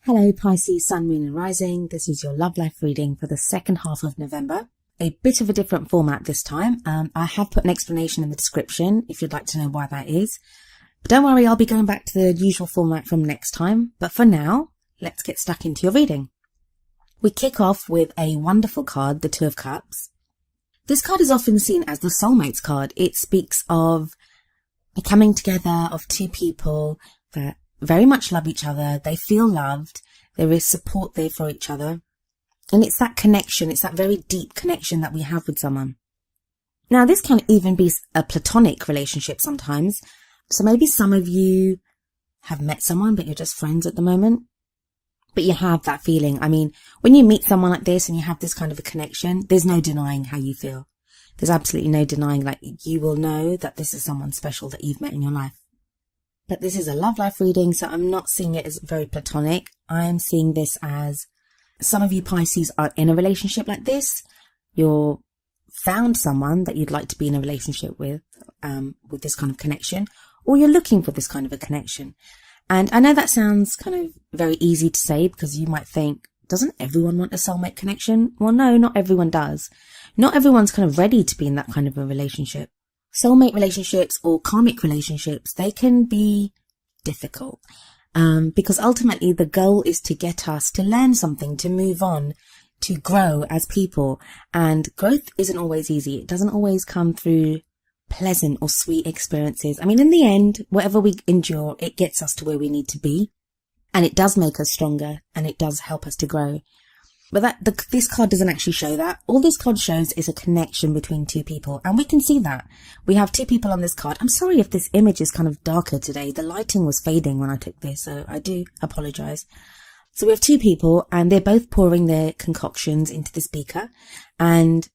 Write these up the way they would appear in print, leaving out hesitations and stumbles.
Hello Pisces, Sun, Moon and Rising. This is your love life reading for the second half of November. A bit of a different format this time. I have put an explanation in the description if you'd like to know why that is. But don't worry, I'll be going back to the usual format from next time. But for now, let's get stuck into your reading. We kick off with a wonderful card, the Two of Cups. This card is often seen as the soulmates card. It speaks of a coming together of two people that very much love each other. They feel loved. There is support there for each other. And it's that connection. It's that very deep connection that we have with someone. Now, this can even be a platonic relationship sometimes. So maybe some of you have met someone, but you're just friends at the moment. But you have that feeling. I mean, when you meet someone like this and you have this kind of a connection, there's no denying how you feel. There's absolutely no denying, like, you will know that this is someone special that you've met in your life. But this is a love life reading, so I'm not seeing it as very platonic. I'm seeing this as some of you Pisces are in a relationship like this. You're found someone that you'd like to be in a relationship with this kind of connection, or you're looking for this kind of a connection. And I know that sounds kind of very easy to say because you might think, doesn't everyone want a soulmate connection? Well, no, not everyone does. Not everyone's kind of ready to be in that kind of a relationship. Soulmate relationships or karmic relationships, they can be difficult because ultimately the goal is to get us to learn something, to move on, to grow as people. And growth isn't always easy. It doesn't always come through pleasant or sweet experiences. I mean, in the end, whatever we endure, it gets us to where we need to be. And it does make us stronger and it does help us to grow. But this card doesn't actually show that. All this card shows is a connection between two people. And we can see that. We have two people on this card. I'm sorry if this image is kind of darker today. The lighting was fading when I took this, so I do apologize. So we have two people and they're both pouring their concoctions into this beaker. And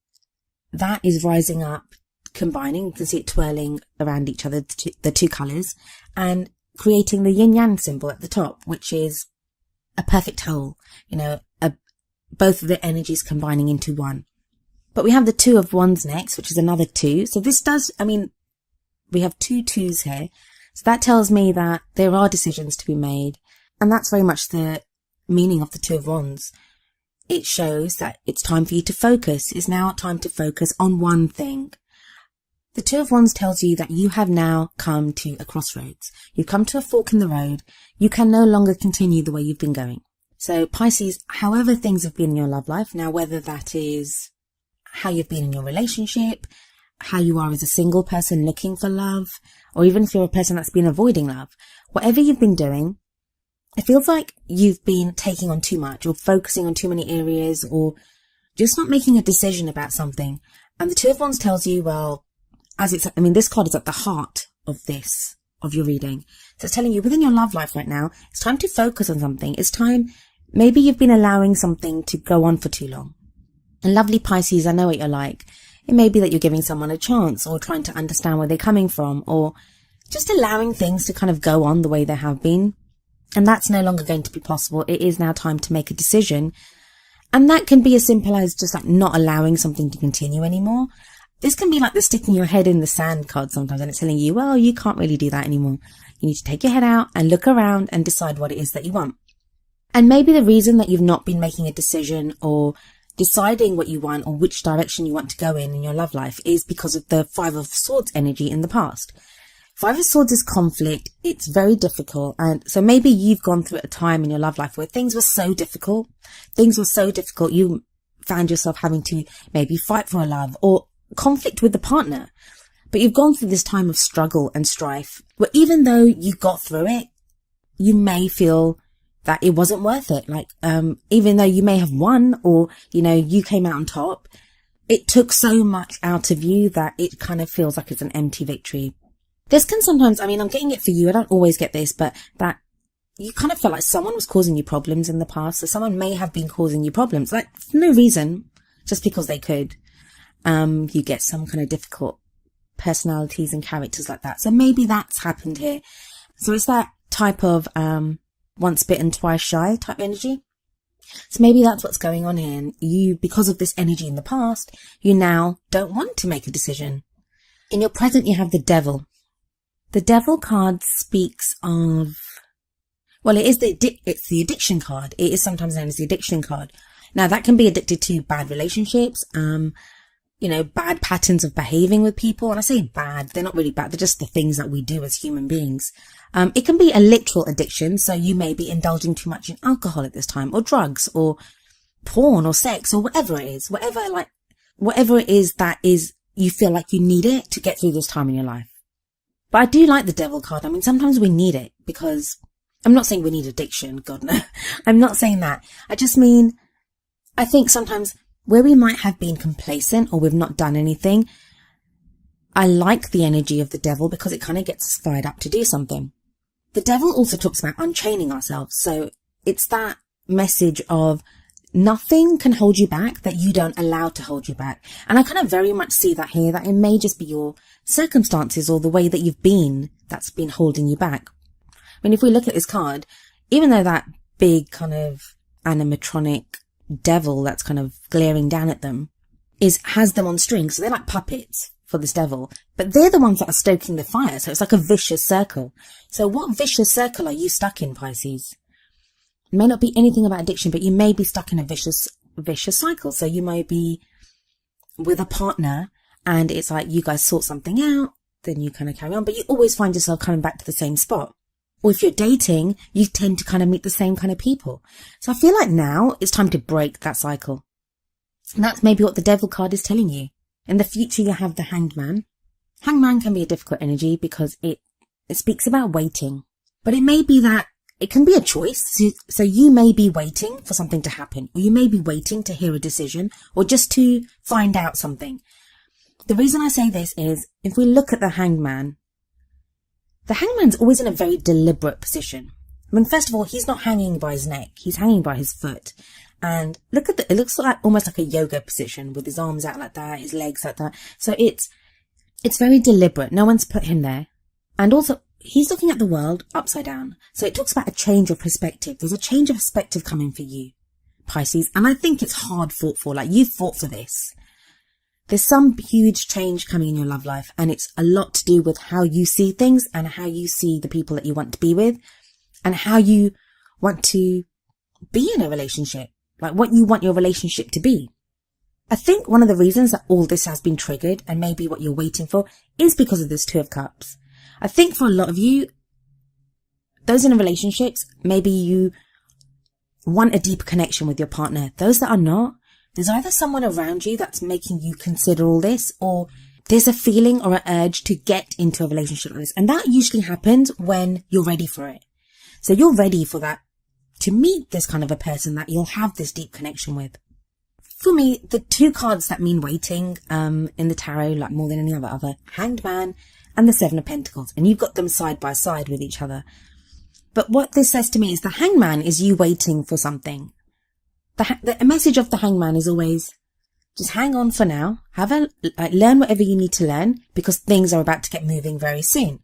that is rising up, combining. You can see it twirling around each other, the two colors, and creating the yin-yang symbol at the top, which is a perfect whole, both of the energies combining into one. But we have the Two of Wands next, which is another two. So this we have two twos here. So that tells me that there are decisions to be made. And that's very much the meaning of the Two of Wands. It shows that it's time for you to focus. It's now time to focus on one thing. The Two of Wands tells you that you have now come to a crossroads. You've come to a fork in the road. You can no longer continue the way you've been going. So Pisces, however things have been in your love life, now whether that is how you've been in your relationship, how you are as a single person looking for love, or even if you're a person that's been avoiding love, whatever you've been doing, it feels like you've been taking on too much or focusing on too many areas or just not making a decision about something. And the Two of Wands tells you, well, this card is at the heart of your reading. So it's telling you within your love life right now, it's time to focus on something. It's time, maybe you've been allowing something to go on for too long. And lovely Pisces, I know what you're like. It may be that you're giving someone a chance or trying to understand where they're coming from or just allowing things to kind of go on the way they have been. And that's no longer going to be possible. It is now time to make a decision. And that can be as simple as just like not allowing something to continue anymore. This can be like the sticking your head in the sand card sometimes, and it's telling you, well, you can't really do that anymore. You need to take your head out and look around and decide what it is that you want. And maybe the reason that you've not been making a decision or deciding what you want or which direction you want to go in your love life is because of the Five of Swords energy in the past. Five of Swords is conflict. It's very difficult. And so maybe you've gone through a time in your love life where things were so difficult. You found yourself having to maybe fight for a love or conflict with the partner, but you've gone through this time of struggle and strife where even though you got through it, you may feel that it wasn't worth it. Like, even though you may have won or, you came out on top, it took so much out of you that it kind of feels like it's an empty victory. This can sometimes, I'm getting it for you. I don't always get this, but that you kind of feel like someone was causing you problems in the past. So someone may have been causing you problems, like for no reason, just because they could. You get some kind of difficult personalities and characters like that. So maybe that's happened here. So it's that type of once bitten, twice shy type energy. So maybe that's what's going on here. And you, because of this energy in the past, you now don't want to make a decision. In your present, you have the Devil. The Devil card speaks of Well, it's the addiction card. It is sometimes known as the addiction card. Now, that can be addicted to bad relationships, bad patterns of behaving with people. And I say bad, they're not really bad. They're just the things that we do as human beings. It can be a literal addiction. So you may be indulging too much in alcohol at this time, or drugs, or porn, or sex, or whatever it is, whatever it is that is, you feel like you need it to get through this time in your life. But I do like the devil card. I mean, sometimes we need it, because I'm not saying we need addiction. God, no. I'm not saying that. I just mean, I think sometimes where we might have been complacent or we've not done anything, I like the energy of the devil because it kind of gets us fired up to do something. The devil also talks about unchaining ourselves. So it's that message of nothing can hold you back that you don't allow to hold you back. And I kind of very much see that here, that it may just be your circumstances or the way that you've been that's been holding you back. I mean, if we look at this card, even though that big kind of animatronic devil that's kind of glaring down at them has them on strings, so they're like puppets for this devil, but they're the ones that are stoking the fire. So it's like a vicious circle. So what vicious circle are you stuck in, Pisces? It may not be anything about addiction, but you may be stuck in a vicious cycle. So you may be with a partner and it's like you guys sort something out, then you kind of carry on, but you always find yourself coming back to the same spot. Or if you're dating, you tend to kind of meet the same kind of people. So I feel like now it's time to break that cycle. And that's maybe what the devil card is telling you. In the future, you have the hanged man. Hanged man can be a difficult energy because it speaks about waiting. But it may be that it can be a choice. So you may be waiting for something to happen, or you may be waiting to hear a decision, or just to find out something. The reason I say this is, if we look at the hanged man, the hangman's always in a very deliberate position. I mean, first of all, he's not hanging by his neck. He's hanging by his foot. And look at it looks like almost like a yoga position with his arms out like that, his legs like that. So it's very deliberate. No one's put him there. And also, he's looking at the world upside down. So it talks about a change of perspective. There's a change of perspective coming for you, Pisces. And I think it's hard fought for. Like, you fought for this. There's some huge change coming in your love life, and it's a lot to do with how you see things and how you see the people that you want to be with and how you want to be in a relationship, like what you want your relationship to be. I think one of the reasons that all this has been triggered, and maybe what you're waiting for, is because of this Two of Cups. I think for a lot of you, those in relationships, maybe you want a deeper connection with your partner. Those that are not, there's either someone around you that's making you consider all this, or there's a feeling or an urge to get into a relationship like this. And that usually happens when you're ready for it. So you're ready for that, to meet this kind of a person that you'll have this deep connection with. For me, the two cards that mean waiting in the tarot, like more than any other, Hanged Man and the Seven of Pentacles. And you've got them side by side with each other. But what this says to me is the Hanged Man is you waiting for something. The message of the Hanged Man is always, just hang on for now, learn whatever you need to learn, because things are about to get moving very soon.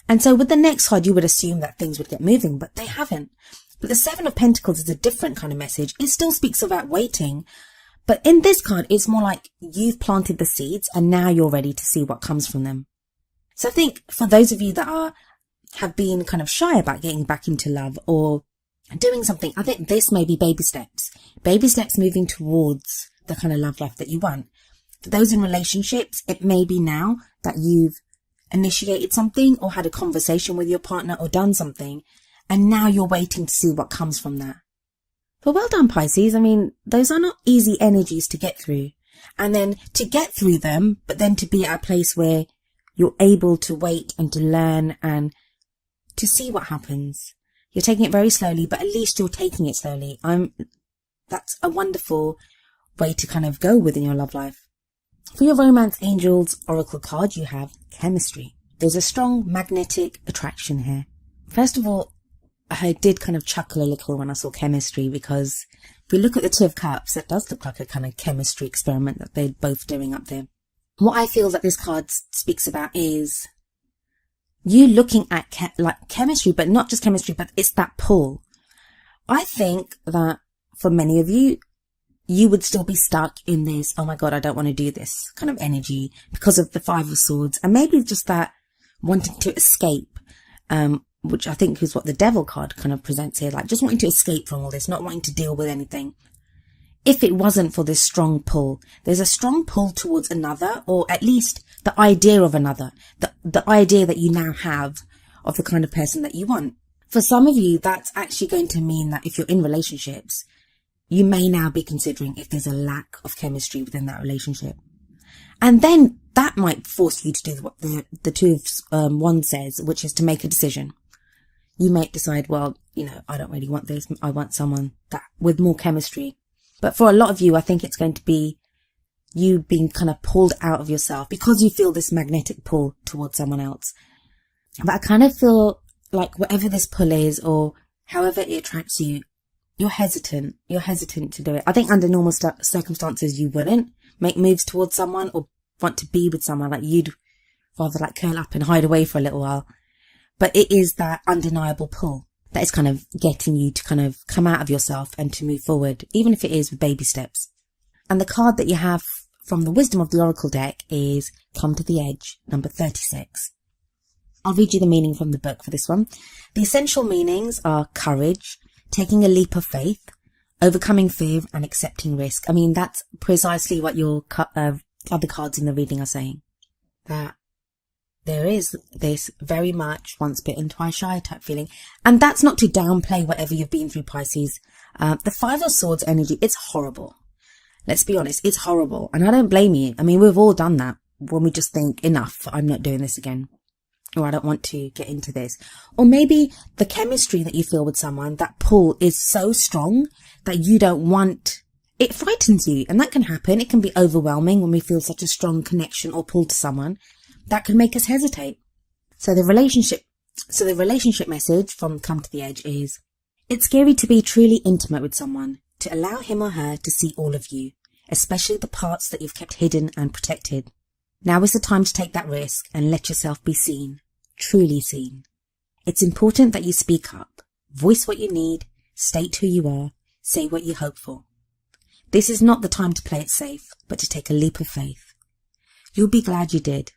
And so with the next card, you would assume that things would get moving, but they haven't. But the Seven of Pentacles is a different kind of message. It still speaks about waiting, but in this card, it's more like you've planted the seeds and now you're ready to see what comes from them. So I think for those of you that have been kind of shy about getting back into love or doing something, I think this may be baby steps moving towards the kind of love life that you want. For those in relationships, it may be now that you've initiated something or had a conversation with your partner or done something, and now you're waiting to see what comes from that. But well done, Pisces. I mean, those are not easy energies to get through. And then to get through them, but then to be at a place where you're able to wait and to learn and to see what happens. You're taking it very slowly, but at least you're taking it slowly. That's a wonderful way to kind of go within your love life. For your Romance Angels Oracle card, you have chemistry. There's a strong magnetic attraction here. First of all, I did kind of chuckle a little when I saw chemistry, because if we look at the Two of Cups, it does look like a kind of chemistry experiment that they're both doing up there. What I feel that this card speaks about is you looking at chemistry, but not just chemistry, but it's that pull. I think that for many of you, you would still be stuck in this, oh my God, I don't want to do this kind of energy because of the Five of Swords, and maybe just that wanting to escape, which I think is what the devil card kind of presents here, like just wanting to escape from all this, not wanting to deal with anything. If it wasn't for this strong pull, there's a strong pull towards another, or at least the idea of another, the idea that you now have of the kind of person that you want. For some of you, that's actually going to mean that if you're in relationships, you may now be considering if there's a lack of chemistry within that relationship. And then that might force you to do what the Two of Wands says, which is to make a decision. You might decide, well, I don't really want this. I want someone that with more chemistry. But for a lot of you, I think it's going to be you being kind of pulled out of yourself because you feel this magnetic pull towards someone else. But I kind of feel like whatever this pull is, or however it attracts you, you're hesitant. You're hesitant to do it. I think under normal circumstances, you wouldn't make moves towards someone or want to be with someone. Like you'd rather like curl up and hide away for a little while. But it is that undeniable pull that is kind of getting you to kind of come out of yourself and to move forward, even if it is with baby steps. And the card that you have from the Wisdom of the Oracle deck is Come to the Edge, number 36. I'll read you the meaning from the book for this one. The essential meanings are courage, taking a leap of faith, overcoming fear and accepting risk. I mean, that's precisely what your other cards in the reading are saying. That there is this very much once bitten, twice shy type feeling. And that's not to downplay whatever you've been through, Pisces. The Five of Swords energy, it's horrible. Let's be honest, it's horrible. And I don't blame you. I mean, we've all done that when we just think, enough, I'm not doing this again. Or I don't want to get into this. Or maybe the chemistry that you feel with someone, that pull is so strong that you don't want, it frightens you. And that can happen. It can be overwhelming when we feel such a strong connection or pull to someone. That can make us hesitate. So the relationship message from Come to the Edge is, it's scary to be truly intimate with someone, to allow him or her to see all of you, especially the parts that you've kept hidden and protected. Now is the time to take that risk and let yourself be seen, truly seen. It's important that you speak up, voice what you need, state who you are, say what you hope for. This is not the time to play it safe, but to take a leap of faith. You'll be glad you did.